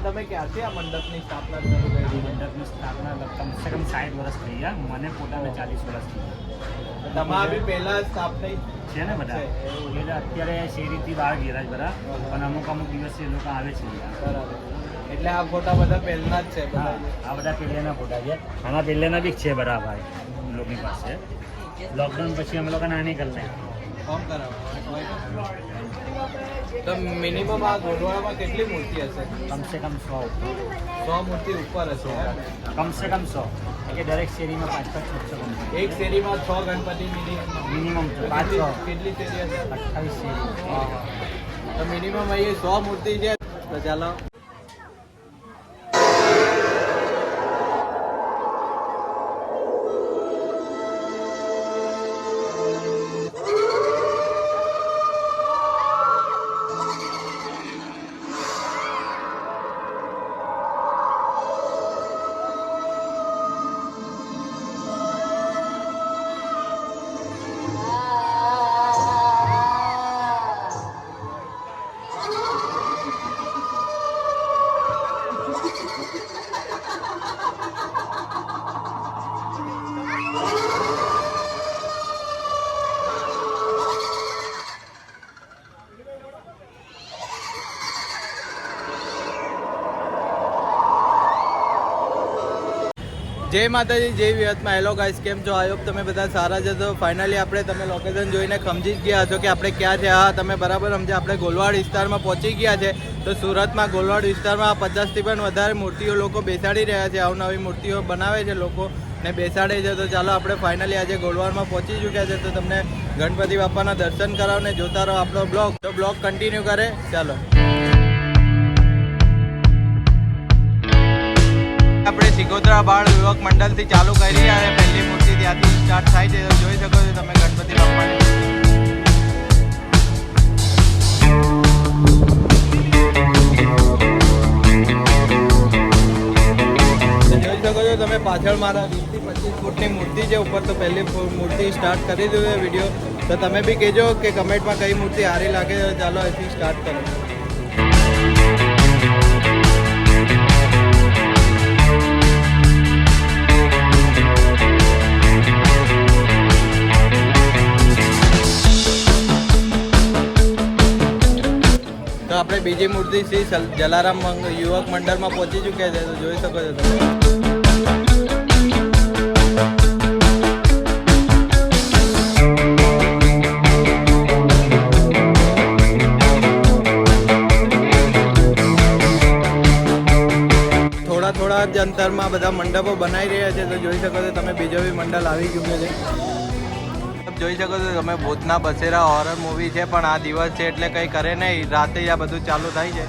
તમે ક્યારથી આ મંડપની સ્થાપના શરૂ કરી? મંડપની સ્થાપના કમસે કમ 60 વર્ષ થઈ ગયા. મને પોતાને 40 વર્ષ થઈ ગયા. તમારા બી પહેલા સ્થાપના છે ને બધા એટલે અત્યારે શેરીથી બહાર ગેરાજ બધા પણ અમુક દિવસે એ લોકો આવે છે. બરાબર. એટલે આ ફોટા બધા પહેલાના જ છે? હા, આ બધા પહેલેના ફોટા છે. આના પહેલેના બી છે બધા ભાઈ લોકોની પાસે. લોકડાઉન પછી અમે લોકો નાની કરી નાખી. ફોર્મ કરાવવા. તો મિનિમમ આ ગોળવાડામાં કેટલી મૂર્તિ હશે? કમસે કમ 100 મૂર્તિ ઉપર હશે. કમસે કમ 100 કે દરેક શેરીમાં 5-6 મૂર્તિ. એક શેરીમાં 6 ગણપતિ મિનિમમ 5-6. કેટલી શેરી હશે? 28 શેરી. તો મિનિમમ અહીં 100 મૂર્તિ છે. તો ચાલો જય માતાજી, જય વિહતમાં. હેલો ગાઈસ, કેમ છો? આઈ હોપ તમે બધા સારા છે. તો ફાઇનલી તમે લોકેશન જોઈને સમજી જ ગયા હશો કે આપણે ક્યાં છે. હા, તમે બરાબર સમજ્યા. આપણે ગોલવાડ વિસ્તારમાં પહોંચી ગયા છે. તો સુરતમાં ગોલવાડ વિસ્તારમાં 50થી પણ વધારે મૂર્તિઓ લોકો બેસાડી રહ્યા છે. અવનવી મૂર્તિઓ બનાવે છે લોકો ને બેસાડે છે. તો ચાલો આપણે ફાઇનલી આજે ગોલવાડમાં પહોંચી ચૂક્યા છે. તો તમને ગણપતિ બાપાના દર્શન કરાવને જોતા રહો આપણો બ્લોગ. તો બ્લોગ કન્ટિન્યુ કરે. ચાલો આપણે સિકોતરા બાળ યુવક મંડળથી ચાલુ કરી અને પહેલી મૂર્તિ ત્યાંથી સ્ટાર્ટ થાય છે. તો જોઈ શકો છો તમે ગણપતિ બાપાને. જોઈ શકો છો તમે પાછળ મારા 20-25 ફૂટની મૂર્તિ છે ઉપર. તો પહેલી મૂર્તિ સ્ટાર્ટ કરી દીધું છે વિડીયો. તો તમે બી કહેજો કે કમેન્ટમાં કઈ મૂર્તિ સારી લાગે. ચાલો અહીંથી સ્ટાર્ટ કરો. તો આપણે બીજી મૂર્તિ શ્રી જલારામ યુવક મંડળમાં પહોંચી ચૂક્યા છે. તો જોઈ શકો છો તમે. થોડા જ અંતરમાં બધા મંડપો બનાવી રહ્યા છે. તો જોઈ શકો છો તમે બીજો બી મંડળ આવી ચૂક્યો છે. જોઈ શકો છો તમે ભૂતના બસેરા હોરર મૂવી છે પણ આ દિવસ છે એટલે કંઈ કરે નહીં. રાતે આ બધું ચાલુ થાય છે.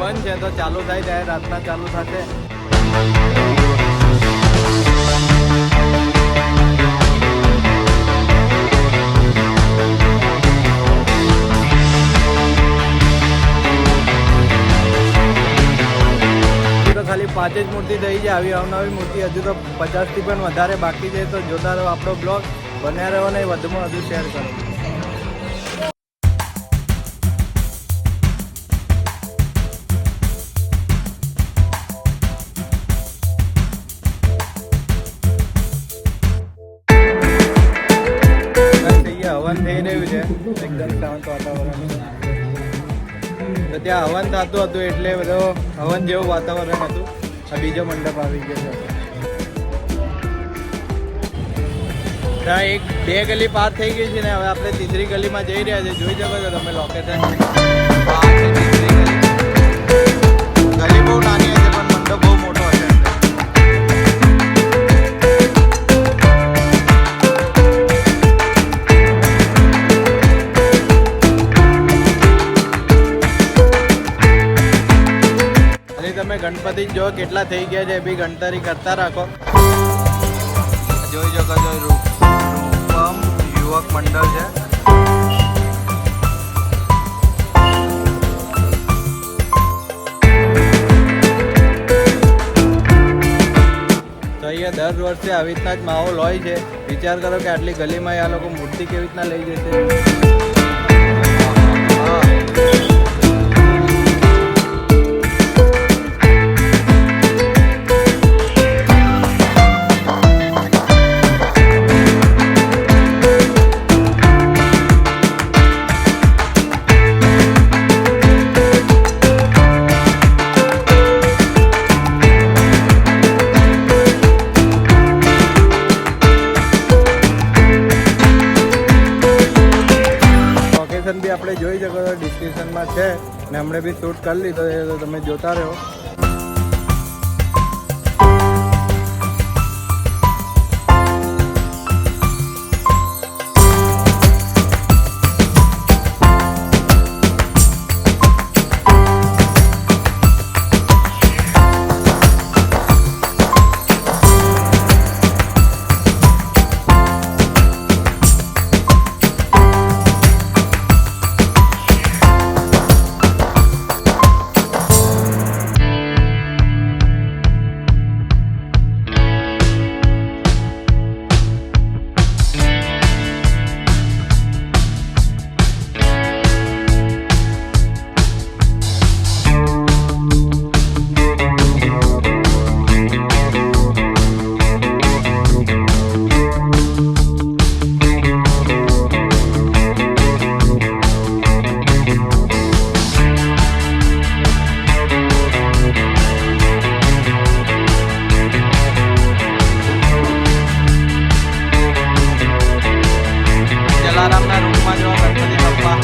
બંધ છે તો ચાલુ થાય ત્યારે રાતના ચાલુ થશે. તો ખાલી 5 જ મૂર્તિ થઈ છે. આવી અવનવી મૂર્તિ હજુ તો 50થી પણ વધારે બાકી છે. તો જોતા રહો આપણો બ્લોગ. બન્યા રહો ને વધુમાં વધુ શેર કરો. હવન થઈ રહ્યું છે. એકદમ શાંત વાતાવરણ. તો ત્યાં હવન થતું હતું એટલે બધો હવન જેવું વાતાવરણ હતું. આ બીજો મંડપ આવી ગયો છે. ત્યાં એક બે ગલી પાર થઈ ગઈ છે ને હવે આપણે ત્રીજી ગલીમાં જઈ રહ્યા છે. જોઈ શકો છો તમે લોકેશન. ગલી બહુ નાની હશે પણ મંડપ બહુ મોટો હશે. તમે ગણપતિ જો કેટલા થઈ ગયા છે એ બી ગણતરી કરતા રાખો. જોઈ શકો છો રૂપમ યુવક મંડળ છે. તો અહીંયા દર વર્ષે આવી રીતના જ માહોલ હોય છે. વિચાર કરો કે આટલી ગલીમાં આ લોકો મૂર્તિ કેવી રીતના લઈ જશે. બી આપણે જોઈ શકો છો ડિસ્ક્રિપ્શનમાં છે ને હમણે બી શૂટ કરી લીધો છે તો તમે જોતા રહો. જલારામના રૂપમાં જો ગણપતિ બાપ્પા.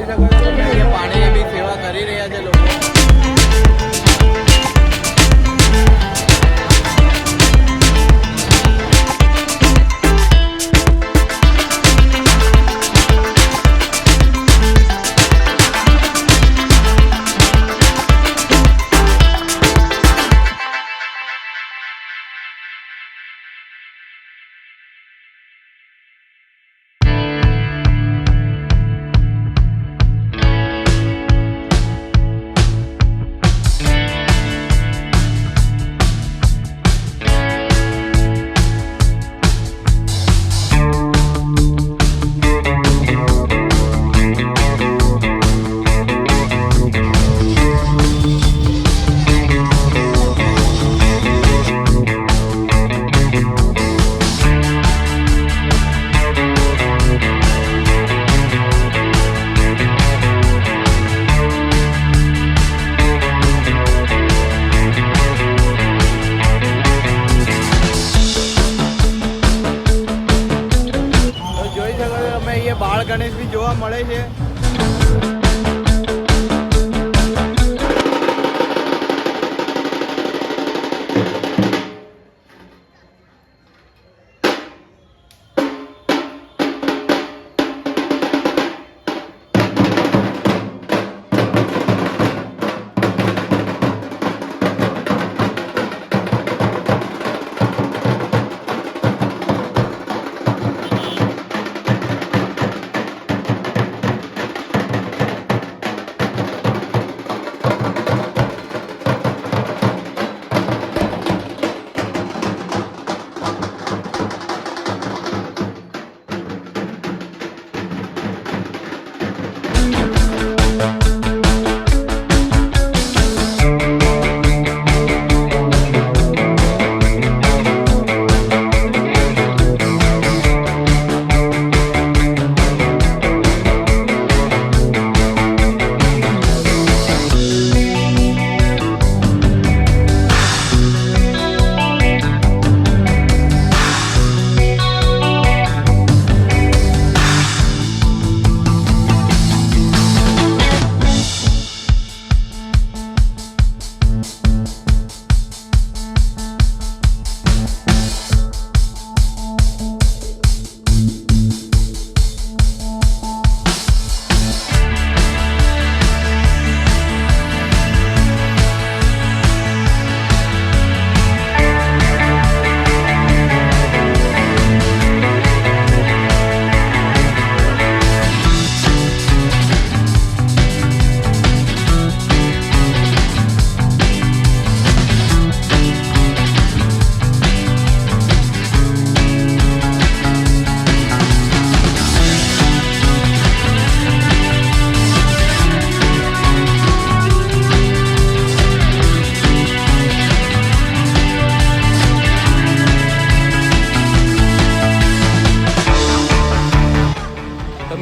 શકો છો તમે અહીંયા પાણીની બી સેવા કરી રહ્યા છે લોકો. બાળ ગણેશ બી જોવા મળે છે.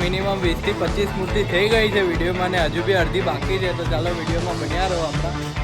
મિનિમમ 20 થી 25 મૂર્તિ થઈ ગઈ છે વિડીયોમાં ને હજુ બી અડધી બાકી છે. તો ચાલો વિડીયોમાં બન્યા રહો આપણા.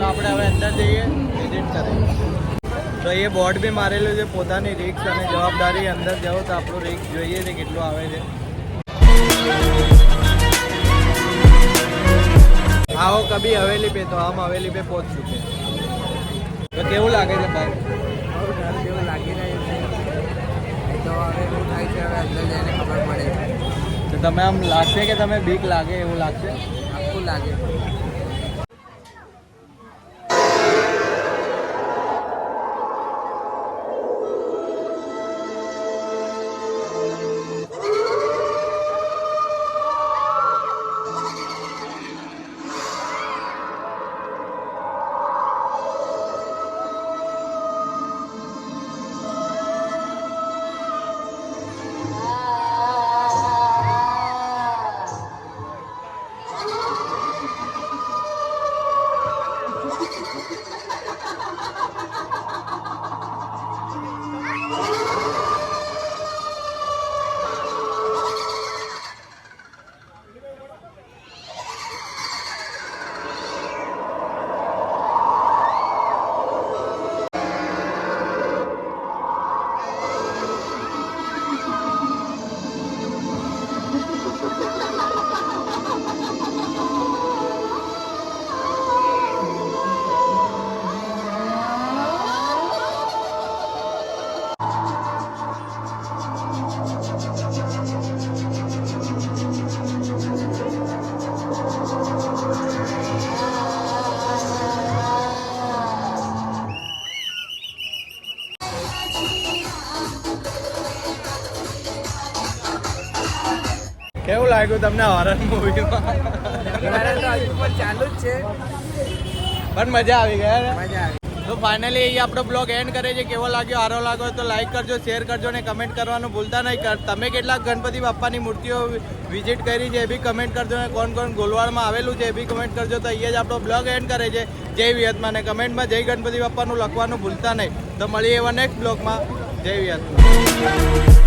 આપણે હવે અંદર જઈએ વિઝિટ કરીએ. તો એ બોર્ડ બી મારેલું છે પોતાની રિસ્ક અને જવાબદારી. અંદર જાઓ તો આપણું રિસ્ક જોઈએ છે કેટલું આવે છે. आओ कभी हवेली पे, तो हम हवेली पे पहुंच चुके हैं. तो केवू लागे છે ભાઈ? બહુ ડર જેવું લાગી રહ્યું છે. તો હવે શું થાય છે હવે અંદર જઈને ખબર પડે છે. તો તમે આમ લાગશે કે તમે બીક લાગે એવું લાગશે? આખું લાગે. કેવું લાગ્યું તમને હોરર મૂવીમાં? મારે તો હજુ પણ ચાલુ જ છે. પણ મજા આવી ગયા ને? મજા આવી. તો ફાઇનલી અહીં આપણો બ્લોગ એન્ડ કરે છે. કેવો લાગ્યો, સારો લાગ્યો તો લાઈક કરજો, શેર કરજો ને કમેન્ટ કરવાનું ભૂલતા નહીં. તમે કેટલાક ગણપતિ બાપ્પાની મૂર્તિઓ વિઝિટ કરી છે એ બી કમેન્ટ કરજો ને કોણ કોણ ગોલવાડમાં આવેલું છે એ બી કમેન્ટ કરજો. તો અહીંયા જ આપણો બ્લોગ એન્ડ કરે છે. જય વિહતમાં ને કમેન્ટમાં જય ગણપતિ બાપ્પાનું લખવાનું ભૂલતા નહીં. તો મળીએ એવા નેક્સ્ટ બ્લોગમાં. જય વિહતમાં.